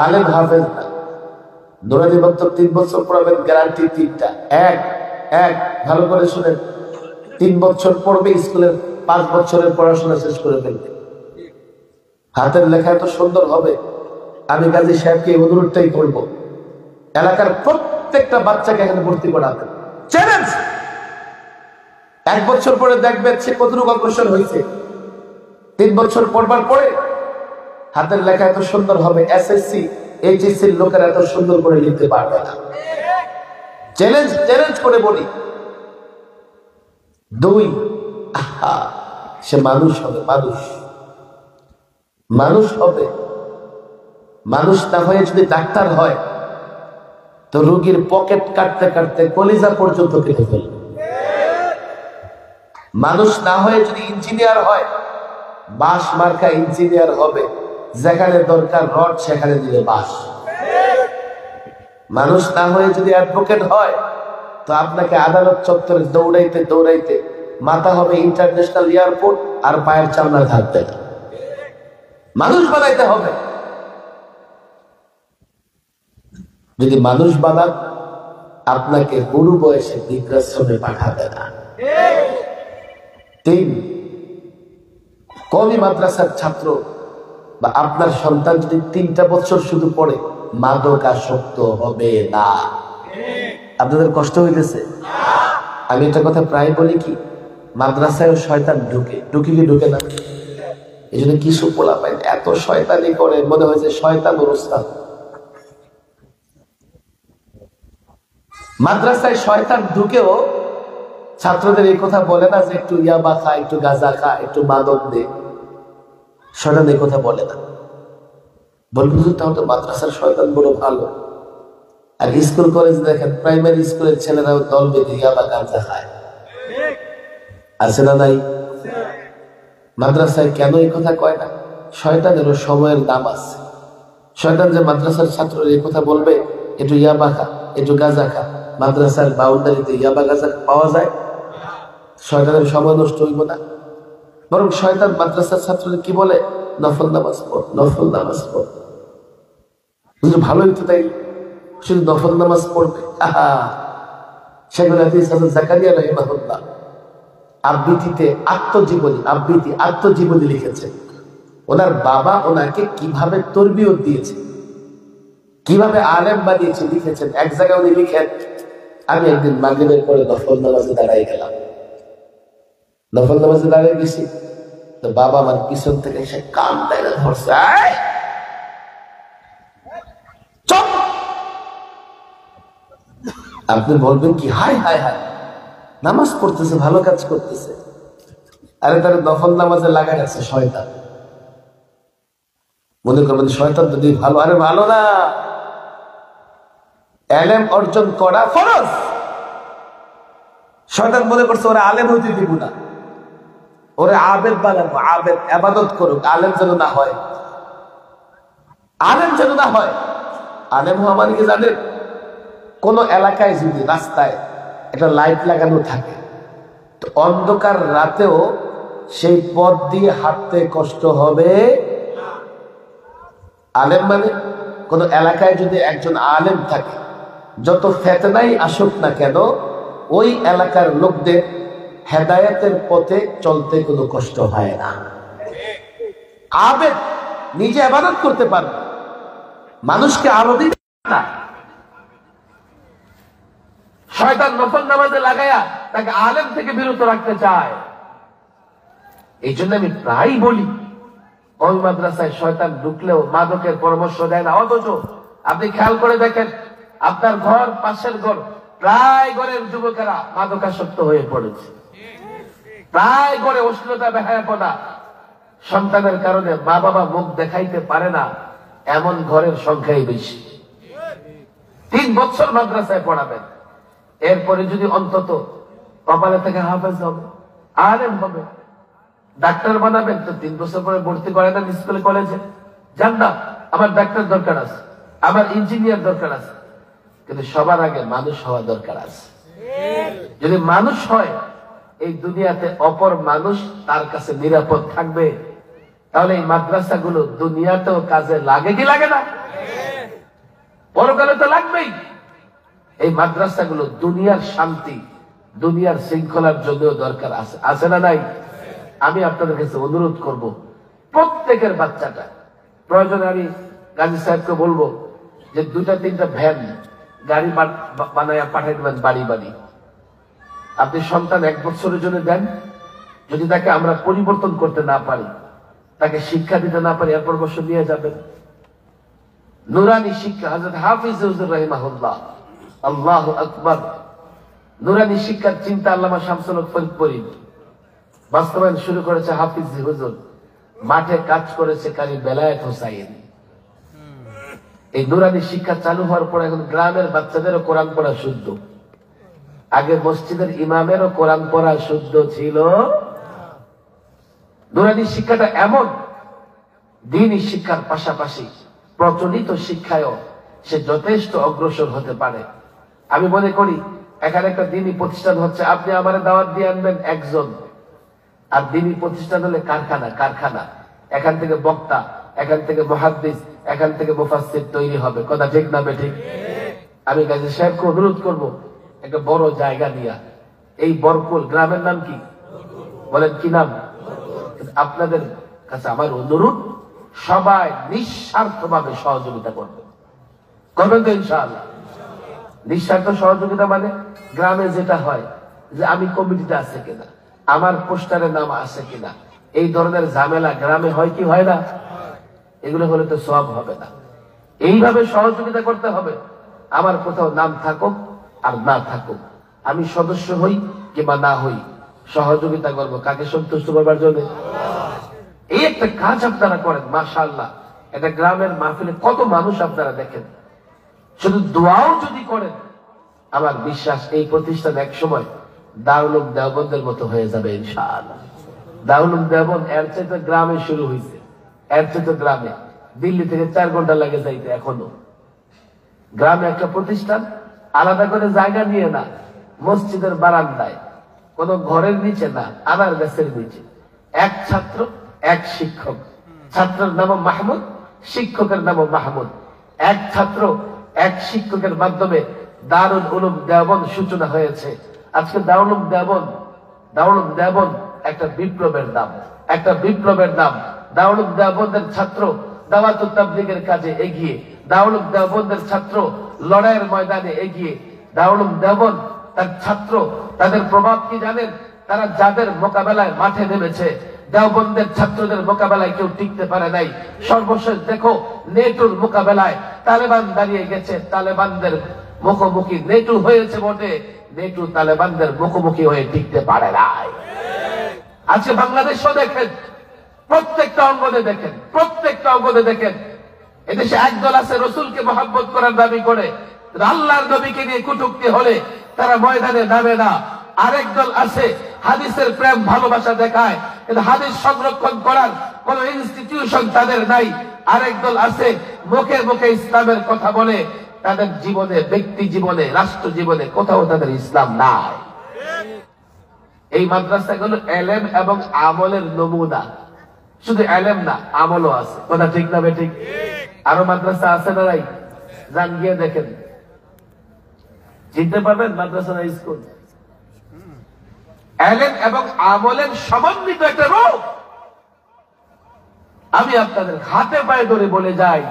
Speaker 2: আলেম হাফেজ না, নুরানি বক্তব্য 3 বছর পড়াবেন, গ্যারান্টি 3টা। এক ভালো করে শুনেন, 3 বছর পড়বে, স্কুলের 5 বছরের পড়াশোনা শেষ করে ফেলবে। হাতের লেখা এত সুন্দর হবে, আমি গাজী সাহেবকে অনুরোধটাই করব, এলাকার প্রত্যেকটা বাচ্চাকে এখানে ভর্তি করাবেন। চ্যালেঞ্জ। 1 বছর পরে দেখবেন সে কতটুকু অগ্রসর হয়েছে। 3 বছর পড়বার পরে হাতের লেখা এত সুন্দর হবে, এসএসসি এইচএসসি লোকেরা এত সুন্দর করে লিখতে পারবে না। চ্যালেঞ্জ করে বলি। 2, সে মানুষ হবে, মানুষ হবে। মানুষ না হয়ে যদি ডাক্তার হয়, তো রোগীর পকেট কাটতে কাটতে কলিজা পর্যন্ত কেটে ফেলবে। মানুষ না হয়ে যদি ইঞ্জিনিয়ার হয়, বাঁশ মার্কা ইঞ্জিনিয়ার হবে, যেখানে দরকার রড সেখানে দিলে বাঁশ। মানুষ না হয়ে যদি অ্যাডভোকেট হয়, তো আপনাকে আদালত চত্বরে দৌড়াইতে দৌড়াইতে মাথা হবে ইন্টারন্যাশনাল এয়ারপোর্ট, আর পায়ের চামড়া থাকবে না। মানুষ বানাইতে হবে। যদি মানুষ বানান, আপনাকে বুড়ো বয়সে বৃদ্ধাশ্রমে পাঠাবে না। 3, কওমি মাদ্রাসার ছাত্র বা আপনার সন্তান যদি 3টা বছর শুধু পড়ে, মাদকাসক্ত হবে না। আপনাদের কষ্ট হইতেছে? আমি একটা কথা প্রায় বলি, কি মাদ্রাসায় শয়তান ঢুকে, ঢুকি কি ঢুকে না? এই জন্য কিছু পোলা পায় এত শয়তানি করে, মনে হয় যে শয়তান ওর ওস্তাদ। মাদ্রাসায় শয়তান ঢুকেও ছাত্রদের এই কথা বলে না যে একটু ইয়াবা খা, একটু গাঁজা খা, একটু মাদক দে। শয়তান এই কথা বলে না। বলবো তাহলে তো মাদ্রাসার শয়তান বড় ভালো। আর স্কুল কলেজ দেখেন, প্রাইমারি স্কুলের ছেলেরাও দল বেঁধে ইয়াবা গাঁজা খায়, আছে না নাই? মাদ্রাসায় কেন এই কথা কয় না? শয়তানেরও সময়ের দাম আছে। শয়তান যে মাদ্রাসার ছাত্ররা এই কথা বলবে, একটু ইয়াবা খা, একটু গাঁজা খা, মাদ্রাসার বাউন্ডারিতে ইয়াবা গাঁজা পাওয়া যায়, শয়তানের সময় নষ্ট হইব না? বরং শয়তান মাদ্রাসার ছাত্রদের কি বলে? নফল নামাজ পড়, নফল নামাজ পড়। বুঝলি ভালোই তো, তাই শুধু নফল নামাজ পড়বে। সেগুলো জাকারিয়া রাহিমাহুল্লাহ আবৃত্তিতে আত্মজীবনী লিখেছে। ওনার বাবা ওনাকে কিভাবে তরবিয়ত দিয়েছে, কিভাবে আলেম বানিয়েছে লিখেছেন। এক জায়গায় উনি লিখেন, আমি একদিন মাগরিবের পরে নফল নামাজে দাঁড়াই গেলাম। নফল নামাজে দাঁড়িয়ে গেছি, তো বাবা আমার পিছন থেকে এসে কান দেয় ধরছে, চুপ। আপনি বলবেন কি, হাই হাই হাই, নামাজ পড়তেছে, ভালো কাজ করতেছে। আরে তার নফল নামাজে লাগাই আছে শয়তান। মনে করবেন শয়তান যদি ভালো, আরে ভালো না। ইলম অর্জন করা ফরজ। শয়তান মনে করছে ওরা আলেম হইতে দিব না, ওরা আবেদ বানাবো, আবেদ ইবাদত করুক, আলেম যেন না হয়, আলেম যেন না হয়। আলেম হওয়া মানে কি জানেন? কোন এলাকায় যদি রাস্তায় একটা লাইট লাগানো থাকে, তো অন্ধকার রাতেও সেই পথ দিয়ে হাঁটতে কষ্ট হবে। আলেম মানে কোন এলাকায় যদি একজন আলেম থাকে, যত ফেতনাই আসুক না কেন, ওই এলাকার লোকদের হেদায়েতের পথে চলতে কোনো কষ্ট হয় না। আবেদ নিজে ইবাদত করতে পারবে, মানুষকে আলো দিতে না। শয়তান নফল নামাজে লাগায়া তাকে আলেম থেকে বিরত রাখতে চায়। এই জন্য আমি প্রায় বলি, ওই মাদ্রাসায় শয়তান ঢুকলেও মাদকের পরামর্শ দেয় না। অথচ আপনি খেয়াল করে দেখেন, আপনার ঘর, পাশের ঘর, প্রায় ঘরের যুবকেরা মাদকাসক্ত হয়ে পড়েছে। প্রায় ঘরে অশ্লীলতা, বেহায়াপনা, সন্তানের কারণে মা বাবা মুখ দেখাইতে পারে না, এমন ঘরের সংখ্যাই বেশি। 3 বছর মাদ্রাসায় পড়াবেন, এরপরে যদি অন্তত কপালে থেকে হাফেজ হবে, আলেম হবে, ডাক্তার বানাবেন, তো 3 বছর পরে ভর্তি করে না স্কুলে কলেজে। জান না, আমার ডাক্তার দরকার আছে, আমার ইঞ্জিনিয়ার দরকার আছে, কিন্তু সবার আগে মানুষ হওয়া দরকার আছে। যদি মানুষ হয়, এই দুনিয়াতে অপর মানুষ তার কাছে নিরাপদ থাকবে। তাহলে এই মাদ্রাসাগুলো দুনিয়াতেও কাজে লাগে কি লাগে না? পরকালে তো লাগবেই। এই মাদ্রাসাগুলো দুনিয়ার শান্তি, দুনিয়ার শৃঙ্খলার জন্য দরকার আছে, আছে না নাই? আমি আপনাদের কাছে অনুরোধ করব, প্রত্যেকের বাচ্চাটা প্রয়োজনে আমি গাজী সাহেবকে বলবো যে 2-3টা ভ্যান গাড়ি বানায় পাঠিয়ে দেবেন বাড়ি বাড়ি। আপনি সন্তান 1 বছরের জন্য দেন, যদি তাকে আমরা পরিবর্তন করতে না পারি, তাকে শিক্ষা দিতে না পারি, এরপর বছর নিয়ে যাবেন। নুরানি শিক্ষা, হযরত হাফিজ হুজুর রাহিমাহুল্লাহ, আল্লাহু আকবার। নুরানি শিক্ষার চিন্তা আল্লামা শামসুল হক ফরিদপুরি বাস্তবায়ন শুরু করেছে হাফিজ হুজুর, মাঠে কাজ করেছে কারি বেলায়েত হোসাইন। এই নুরানি শিক্ষা চালু হওয়ার পর এখন গ্রামের বাচ্চাদেরও কোরআন পড়া শুদ্ধ। আগে মসজিদের ইমামেরও কোরআন পড়া শুদ্ধ ছিল। নুরানি শিক্ষাটা এমন, দ্বীনি শিক্ষার পাশাপাশি প্রচলিত শিক্ষায়ও সে যথেষ্ট অগ্রসর হতে পারে। আমি মনে করি এখানে একটা দ্বীনি প্রতিষ্ঠান হচ্ছে, আপনি আমার দাওয়াত দিয়ে আনবেন একজন, আর দ্বীনি প্রতিষ্ঠান হলে কারখানা, কারখানা এখান থেকে বক্তা, এখান থেকে মুহাদ্দিস, এখান থেকে মুফাসসির তৈরি হবে। কথা ঠিক না বেঠিক? আমি কাজী সাহেবকে অনুরোধ করব একটা বড় জায়গা নিয়ে, এই বরকুল গ্রামের নাম কি বলেন, কি নাম? আপনাদের কাছে আমার অনুরোধ, সবাই নিঃস্বার্থভাবে সহযোগিতা করবেন, করবেন তো ইনশাআল্লাহ? নিঃস্বার্থ সহযোগিতা মানে গ্রামে যেটা হয় যে আমি কমিটিতে আছে কিনা, আমার পোস্টারের নাম আছে কিনা, এই ধরনের ঝামেলা গ্রামে হয় কি হয় না? এগুলো হলে তো সওয়াব হবে না। এইভাবে সহযোগিতা করতে হবে। আমার কোথাও নাম থাকুক আর না থাকুক, আমি সদস্য হই কিংবা না হই, সহযোগিতা করবো কাকে? সন্তুষ্ট করবার জন্য। এই একটা কাজ আপনারা করেন, মাশাআল্লাহ। এটা গ্রামের মাহফিলে কত মানুষ আপনারা দেখেন, শুধু দোয়াও যদি করেন, আমার বিশ্বাস এই প্রতিষ্ঠান এক সময় দারুল উলুম দেওবন্দের মতো হয়ে যাবে ইনশাআল্লাহ। দারুল উলুম দেওবন্দ এর চাইতে গ্রামে শুরু হয়েছে, এর চাইতে গ্রামে, দিল্লি থেকে 4 ঘন্টা লাগে যাইতে। এখনো গ্রামে একটা প্রতিষ্ঠান, আলাদা করে জায়গা নিয়ে না, মসজিদের বারান্দায়, কোন ঘরের নিচে না, আনার গাছের নিচে, এক ছাত্র এক শিক্ষক, ছাত্রের নাম মাহমুদ, শিক্ষকের নাম মাহমুদ, এক ছাত্র এক শিক্ষকের মাধ্যমে দারুল উলুম দেওবন্দ সূচনা হয়েছে। আজকে দারুল উলুম দেওবন্দ একটা বিপ্লবের নাম, একটা বিপ্লবের নাম। দারুল উলুম দেওবন্দের ছাত্র দাওয়াতুত তাবলীগের কাজে এগিয়ে, দারুল উলুম দেওবন্দের ছাত্র লড়াইয়ের ময়দানে এগিয়ে। দারুল উলুম দেওবন্দ তার ছাত্র, তাদের প্রভাব কি জানেন? তারা যাদের মোকাবেলায় মাঠে নেমেছে, দেওবন্দের ছাত্রদের মোকাবেলায় কেউ টিকতে পারে নাই। সর্বশেষ দেখো, নেটুর মোকাবেলায় তালেবান দাঁড়িয়ে গেছে, তালেবানদের মুখোমুখি নেটু হয়েছে বটে, নেটু তালেবানদের মুখোমুখি হয়ে টিকতে পারে নাই। আজকে বাংলাদেশও দেখেন, প্রত্যেকটা অঙ্গনে দেখেন, প্রত্যেকটা অঙ্গনে দেখেন, এদেশে একদল আছে রসুলকে মহব্বত করার দাবি করে, আল্লাহর নবীকে নিয়ে কটূক্তি হলে তারা ময়দানে নামে না। আরেক দল আছে হাদিসের প্রেম ভালোবাসা দেখায়, কিন্তু হাদিস সংরক্ষণ করার কোন ইনস্টিটিউশন তাদের নাই। আরেক দল আছে মুখে মুখে ইসলামের কথা বলে, তাদের জীবনে, ব্যক্তি জীবনে, রাষ্ট্র জীবনে কোথাও তাদের ইসলাম নাই। এই মাদ্রাসাগুলো এলেম এবং আমলের নমুনা, শুধু এলেম না, আমলও আছে। কথা ঠিক না বেঠিক? আরো মাদ্রাসা আছে না নাই? যান গিয়ে দেখেন, চিনতে পারবেন মাদ্রাসা না স্কুল। এলেম এবং আমলের সমন্বিত একটা রূপ। আমি আপনাদের হাতে পায়ে ধরে বলে যাই,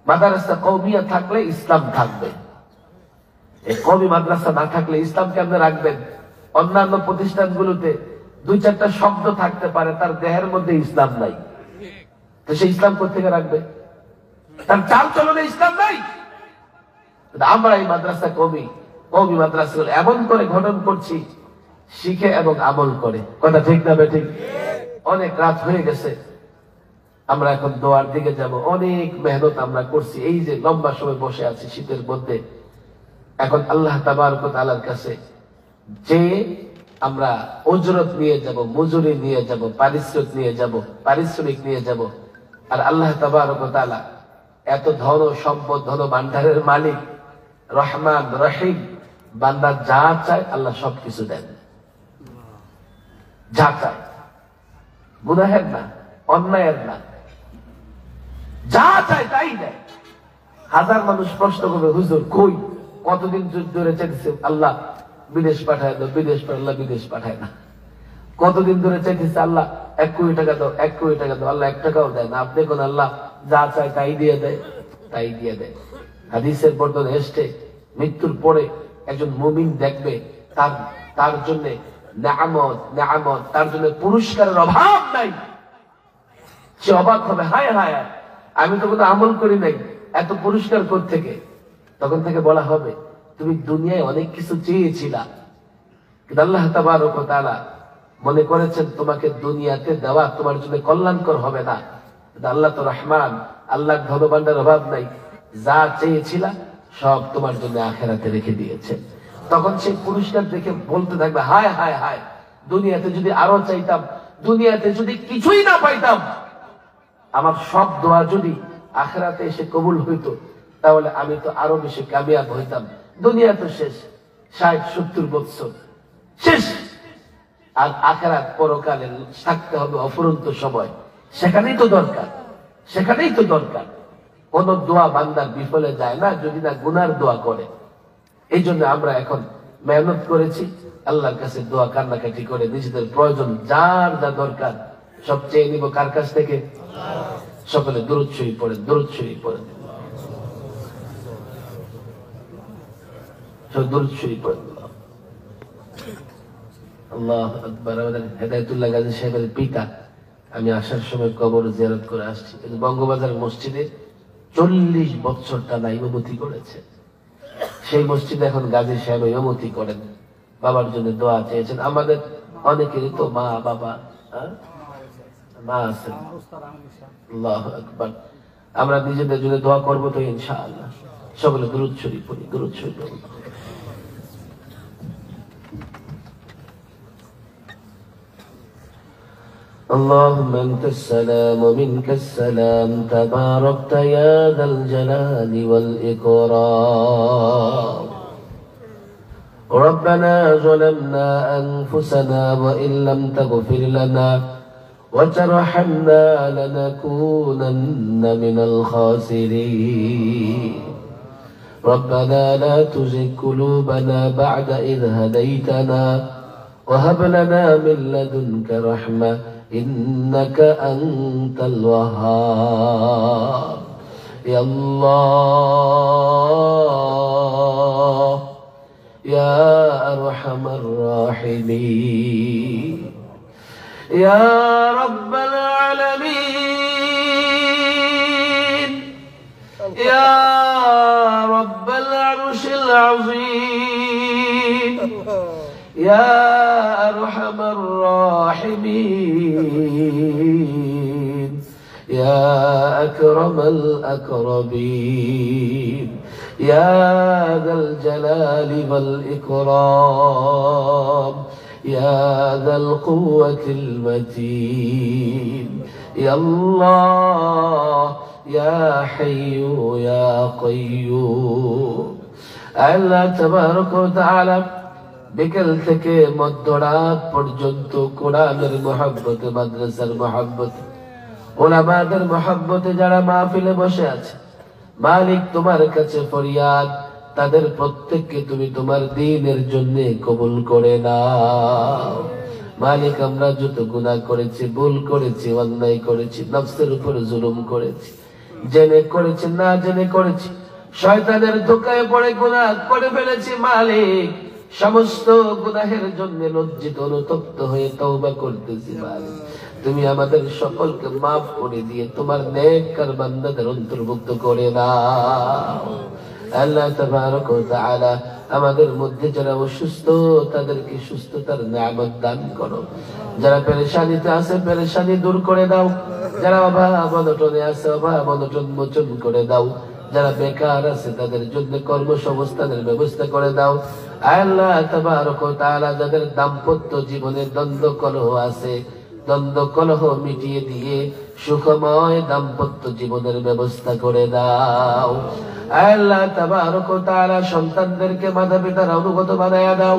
Speaker 2: মাদ্রাসা কওমিয়া থাকলে ইসলাম থাকবে। এই কওমি মাদ্রাসা না থাকলে ইসলাম কেমনে রাখবেন? অন্যান্য প্রতিষ্ঠানগুলোতে 2-4টা শব্দ থাকতে পারে, তার দেহের মধ্যে ইসলাম নাই, তো সে ইসলাম কোথেকে রাখবে? তার চাল চলনে ইসলাম নাই। আমরা এই মাদ্রাসা কওমি মাদ্রাসাগুলো এমন করে গঠন করছি, শিখে এবং আমল করে। কথা ঠিক না বেঠিক? অনেক রাত হয়ে গেছে, আমরা এখন দোয়ার দিকে যাব। অনেক মেহনত আমরা করছি, এই যে লম্বা সময় বসে আছি শীতের মধ্যে। এখন আল্লাহ তাবারক ওয়া তাআলার কাছে যে আমরা উজরত নিয়ে যাব, মজুরি নিয়ে যাব, পারিশ্রমিক নিয়ে যাব। আর আল্লাহ তাবারক ওয়া তাআলা এত ধন সম্পদ, ধন ভান্ডারের মালিক, রহমান রহিম, বান্দা যা চায় আল্লাহ সবকিছু দেন। যা চায়, গুনাহের না, অন্যায়ের না, যা চায় তাই দেয়। হাজার মানুষ প্রশ্ন করবে, হুজুর কই, কতদিন ধরে চাইতেছে আল্লাহ বিদেশ পাঠায় দাও, বিদেশ আল্লাহ বিদেশ পাঠায় না। কতদিন ধরে চাইতেছে আল্লাহ 1 কোটি টাকা দাও, 1 কোটি টাকা দাও, আল্লাহ 1 টাকাও দেয় না। আপনি কোন আল্লাহ যা চায় তাই দিয়ে দেয়, তাই দিয়ে দেয়। হাদিসের বর্ণনা এসেছে, মৃত্যুর পরে একজন মুমিন দেখবে তার জন্য নেয়ামত, তার জন্য পুরস্কারের অভাব নাই। সে অবাক হবে, হায় হায়, আমি তো কোনো আমল করি নাই, এত পুরস্কার কোত্থেকে? তখন থেকে বলা হবে, তুমি দুনিয়ায় অনেক কিছু চেয়েছিলা, কিন্তু আল্লাহ তাবারক ওয়া তাআলা মনে করেছেন তোমাকে দুনিয়াতে দেওয়া তোমার জন্য কল্যাণকর হবে না। আল্লাহ তো রহমান, আল্লাহর ধনভাণ্ডার অভাব নাই, যা চেয়েছিলা সব তোমার জন্য আখিরাতে রেখে দিয়েছেন। তখন সেই পুরস্কার দেখে বলতে থাকবে, হায় হায় হায়, দুনিয়াতে যদি আরো চাইতাম, দুনিয়াতে যদি কিছুই না পাইতাম, আমার সব দোয়া যদি আখিরাতে এসে কবুল হইতো, তাহলে আমি তো আরো বেশি কামিয়াব হইতাম। দুনিয়া তো শেষ, 60-70 বছর শেষ, আর আখিরাত পরকালে থাকতে হবে অফুরন্ত সময়। সেখানেই তো দরকার, সেখানেই তো দরকার। কোন দোয়া বান্দার বিফলে যায় না যদি না গুনার দোয়া করে। এই জন্য আমরা এখন মেহনত করেছি, আল্লাহর কাছে দোয়া কান্নাকাটি করে নিজেদের প্রয়োজন যার যা দরকার সব চেয়ে নিব কার কাছ থেকে? সকলে দুরূদ শরীফ পড়েন, দুরূদ শরীফ পড়েন, দুরূদ শরীফ পড়েন। আল্লাহু আকবার। আমাদের হেদায়েতুল্লাহ গাজী সাহেবের পিতা, আমি আসার সময় কবর জিয়ারত করে আসছি। বঙ্গবাজার মসজিদে 40 বছর টানা ইমামতি করেছে। সেই মসজিদে এখন গাজী সাহেব ইমামতি করেন। বাবার জন্য দোয়া চেয়েছেন। আমাদের অনেকেরই তো মা বাবা মা আছেন। আল্লাহু আকবার। আমরা নিজেদের জন্য দোয়া করবো তো ইনশাআল্লাহ। সকলে দুরূদ শরীফ পড়ি, দুরূদ শরীফ পড়ি। اللهم انت السلام ومنك السلام تباركت يا ذا الجلال والإكرام ربنا ظلمنا أنفسنا وإن لم تغفر لنا وترحمنا لنكونن من الخاسرين ربنا لا تزغ قلوبنا بعد إذ هديتنا وهب لنا من لدنك رحمة إنك أنت الوهاب يا الله يا أرحم الراحمين يا رب العالمين يا رب العرش العظيم يا أرحم الراحمين يا أكرم الأكرمين يا ذا الجلال والإكرام يا ذا القوة المتين يا الله يا حي يا قيوم الله تبارك وتعالى বিকেল থেকে মধ্যরাত পর্যন্ত কোরআনের মহব্বতে, মাদ্রাসার মহব্বতে, উলামাদের মহব্বতে যারা মাহফিলে বসে আছে, মালিক তোমার কাছে ফরিয়াদ, তাদের প্রত্যেককে তুমি তোমার দ্বীনের জন্য কবুল করে নাও। মালিক আমরা যত গুনাহ করেছি, ভুল করেছি, অন্যায় করেছি, নফসের উপর জুলুম করেছি, জেনে করেছি না জেনে করেছি, শয়তানের ধোঁকায় পড়ে গুনাহ করে ফেলেছি, মালিক সমস্ত গুনাহের জন্য লজ্জিত অনুতপ্ত হয়ে তওবা করতেছি। মালিক তুমি আমাদের সকলকে মাফ করে দিয়ে তোমার নেককার বান্দাদের অন্তর্ভুক্ত করে নাও। আল্লাহ তাবারক ওয়া তাআলা আমাদের মধ্যে যারা অসুস্থ তাদেরকে সুস্থতার নিয়ামত দান করো, যারা পেরেশানিতে আছে পেরেশানি দূর করে দাও, যারা অভাব অনটনে আছে অভাব অনটন মোচন করে দাও, যারা বেকার আছে তাদের জন্য কর্মসংস্থানের ব্যবস্থা করে দাও। আল্লাহ তাবারক ওয়া তাআলা যাদের দাম্পত্য জীবনে দ্বন্দ্ব কলহ আছে, দ্বন্দ্ব কলহ মিটিয়ে দিয়ে সুখময় দাম্পত্য জীবনের ব্যবস্থা করে দাও। আল্লাহ তাবারক ওয়া তাআলা সন্তানদেরকে মাতা পিতার অনুগত বানায়া দাও,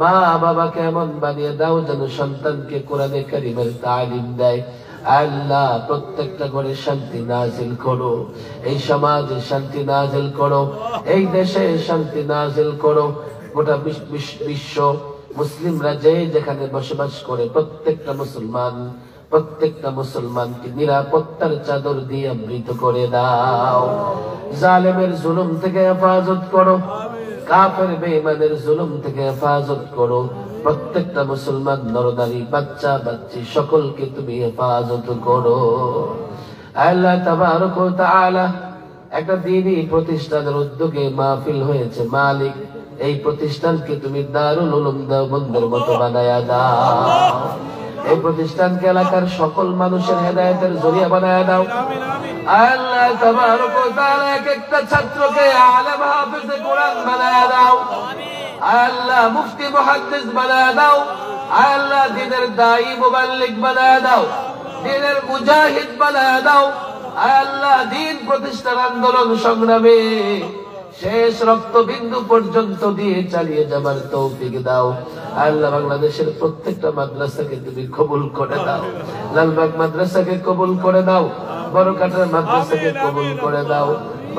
Speaker 2: মা বাবাকে এমন বানিয়ে দাও যেন সন্তানকে কোরআনে কারীমের তালিম দেয়। আল্লাহ প্রত্যেকটা ঘরে শান্তি নাজিল করো, এই সমাজে শান্তি নাজিল করো, এই দেশে শান্তি নাজিল করো। গোটা বিশ্ব মুসলিমরা যেখানে বসবাস করে প্রত্যেকটা মুসলমানকে নিরাপত্তার চাদর দিয়ে আবৃত করে দাও। জালেমের জুলুম থেকে হেফাজত করো, কাফের বেঈমানের জুলুম থেকে হেফাজত করো। প্রত্যেকটা মুসলমান নরনারী বাচ্চা বাচ্চি সকলকে তুমি হেফাজত করো। আল্লাহ তাবারক ওয়া তাআলা একটা দ্বীনি প্রতিষ্ঠানের উদ্যোগে মাহফিল হয়েছে, মালিক এই প্রতিষ্ঠানকে তুমি দারুল উলুম দেওবন্দের মতো বানায়া দাও। এই প্রতিষ্ঠানকে এলাকার সকল মানুষের হেদায়েতের জরিয়া বানায়া দাও। আল্লাহ তাবারক ওয়া তাআলা এক একটা ছাত্রকে আলেম হাফেজে কোরআন বানায়া দাও। আয় আল্লাহ মুফতি মুহাদ্দিস বানায় দাও, আয় আল্লাহ দ্বীনের দায়ী মুবাল্লিগ বানায় দাও, দ্বীনের মুজাহিদ বানায় দাও, আয় আল্লাহ দ্বীন প্রতিষ্ঠার আন্দোলন সংগ্রামে শেষ রক্তবিন্দু পর্যন্ত দিয়ে চালিয়ে যাবার তৌফিক দাও। আল্লাহ বাংলাদেশের প্রত্যেকটা মাদ্রাসাকে তুমি কবুল করে দাও, লালবাগ মাদ্রাসাকে কবুল করে দাও, বড়কাটার মাদ্রাসাকে কবুল করে দাও।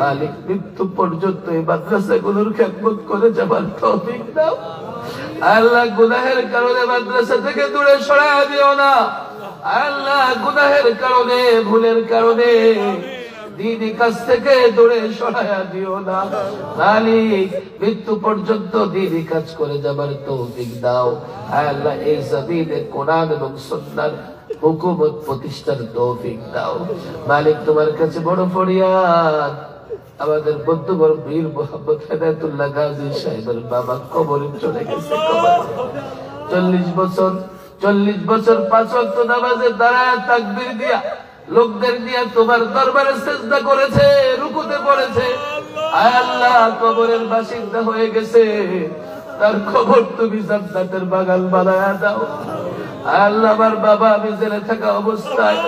Speaker 2: মালিক মৃত্যু পর্যন্ত এই মাদ্রাসাগুলোর খেদমত করে যাবার তৌফিক দাও। আল্লাহ গুনাহের কারণে মাদ্রাসা থেকে দূরে সরায় দিও না। আল্লাহ গুনাহের কারণে ভুলের কারণে দ্বীনি কাছ থেকে দূরে সরায়া দিও না। মালিক মৃত্যু পর্যন্ত দ্বীনি কাজ করে যাবার তৌফিক দাও। আল্লাহ এই জমিনে কোরআন এবং সুন্নাহর হুকুমত প্রতিষ্ঠার তৌফিক দাও। মালিক তোমার কাছে বড় ফরিয়াদ, আমাদের বন্ধুবর বীর মোহাম্মদ হেদায়েতুল্লাহ গাজী সাহেবের বাবা কবরে চলে গেছে। 40 বছর 5 ওয়াক্ত নামাজে দাঁড়ায় তাকবীর দিয়া লোকদের নিয়ে তোমার দরবারে সিজদা করেছে, রুকুতে পড়েছে। আয় আল্লাহ কবরের বাসিন্দা হয়ে গেছে, তার খবর তুমি জান্নাতের বাগান বানায়া দাও। আয় আল্লাহ আমার বাবা আমি জেলে থাকা অবস্থায়,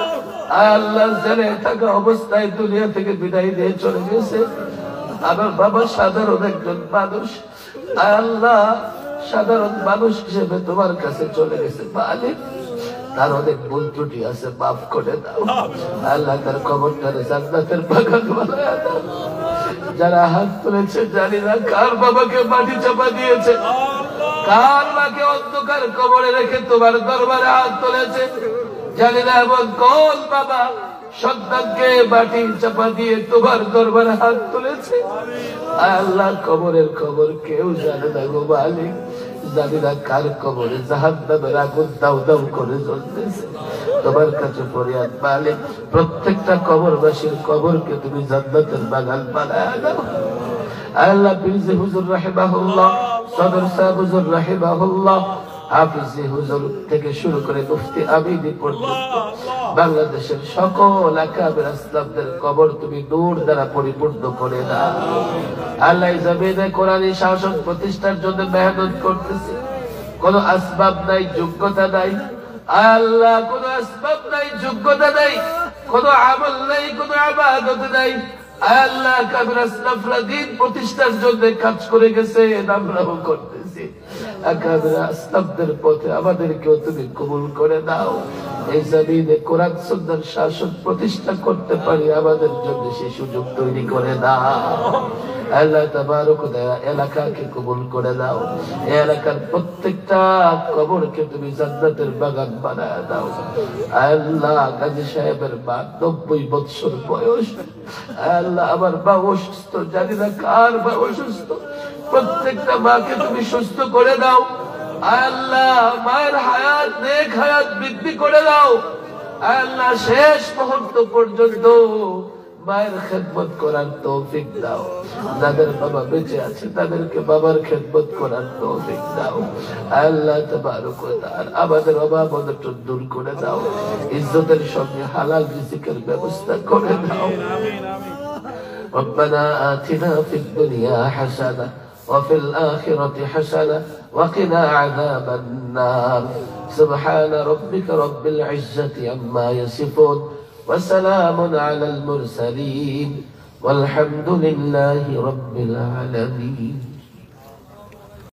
Speaker 2: আয় আল্লাহ জেলে থাকা অবস্থায় দুনিয়া থেকে বিদায় দিয়ে চলে গেছে। আমার বাবা সাধারণ একজন মানুষ, আয় আল্লাহ সাধারণ মানুষ হিসেবে তোমার কাছে চলে গেছে। মালিক তার অনেক ভুল ত্রুটি আছে, মাফ করে দাও। আল্লাহ তার কবরটারে জান্নাতের বাগান বানায়া দাও। যারা হাত তুলেছে জানি না কার বাবাকে মাটি চাপা দিয়েছে, কার মাকে অন্ধকার কবরে রেখে তোমার দরবারে হাত তুলেছে জানি না, এমন কোন বাবা সন্তানকে মাটি চাপা দিয়ে তোমার দরবারে হাত তুলেছে। আল্লাহ কবরের খবর কেউ জানে না গো মালিক, জানি না কার কবরে জাহান্নামের আগুন দাউ দাউ করে জ্বলতেছে। তোমার কাছে ফরিয়াদ মালিক, প্রত্যেকটা কবরবাসীর কবরকে তুমি জান্নাতের বাগান বানায়া দাও। আল্লাহ পীরজি হুজুর রাহিমাহুল্লাহ, সদর সাহেব হুজুর রাহিমাহুল্লাহ, হাফিজি হুজুর থেকে শুরু করে মুফতি আমিনী পর্যন্ত বাংলাদেশের সকল আকাবের আসলামদের কবর তুমি নূর দ্বারা পরিপূর্ণ করে দাও। আল্লাহ জমিনে কোরআনী শাসন প্রতিষ্ঠার জন্য মেহনত করতেছে, কোন আসবাব নাই, যোগ্যতা নাই। আল্লাহ কোন আসবাব নাই, যোগ্যতা নাই, কোন আমল নাই, কোন ইবাদত নাই। আল্লাহ কাবির আসলাফরা দ্বীন প্রতিষ্ঠার জন্য কাজ করে গেছে, আমরাও করতেছি। আকাবির আসলাফদের পথে আমাদেরকেও তুমি কবুল করে দাও। এই জমিনে কোরআন সুন্নাহর শাসন প্রতিষ্ঠা করতে পারি আমাদের জন্য সেই সুযোগ তৈরি করে দাও। আল্লাহ তাবারক ওয়া তাআলা এলাকাকে কবুল করে দাও। এই এলাকার প্রত্যেকটা কবরকে তুমি জান্নাতের বাগান বানায়া দাও। আল্লাহ গাজী সাহেবের মা 90 বছর বয়স, আল্লাহ আমার মা অসুস্থ, জানি না কার মা অসুস্থ, প্রত্যেকটা মাকে তুমি সুস্থ করে দাও। আল্লাহ মায়ের হায়াত, নেক হায়াত বৃদ্ধি করে দাও। আল্লাহ শেষ মুহূর্ত পর্যন্ত মায়ের খেদমত করার তৌফিক দাও। যাদের বাবা বেঁচে আছে তাদেরকে বাবার খেদমত করার তৌফিক দাও। আল্লাহ তাবারক ওয়া তাআলা আমাদের অভাব অনটন দূর করে দাও, ইজ্জতের সঙ্গে হালাল রিজিকের ব্যবস্থা করে দাও। ربنا آتنا في الدنيا حسنة وفي الآخرة حسنة وقنا عذاب النار. سبحان ربك رب العزة عما يصفون وسلام على المرسلين والحمد لله رب العالمين.